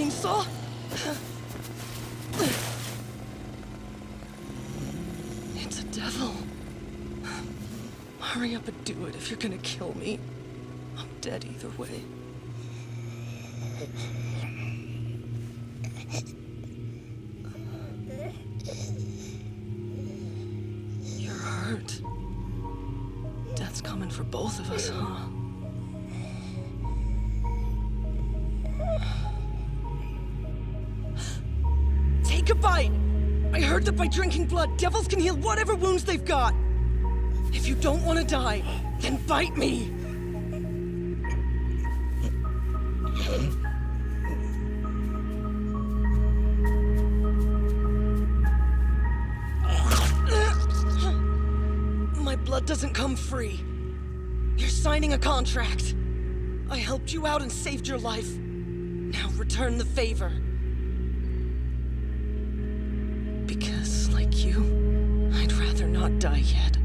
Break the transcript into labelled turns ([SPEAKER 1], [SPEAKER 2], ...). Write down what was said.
[SPEAKER 1] chainsaw? It's a devil. Hurry up and do it if you're gonna kill me. I'm dead either way. You're hurt. Death's coming for both of us, huh? Take a bite! I heard that by drinking blood, devils can heal whatever wounds they've got. If you don't want to die, then bite me! My blood doesn't come free. You're signing a contract. I helped you out and saved your life. Now return the favor. Because, like you, I'd rather not die yet.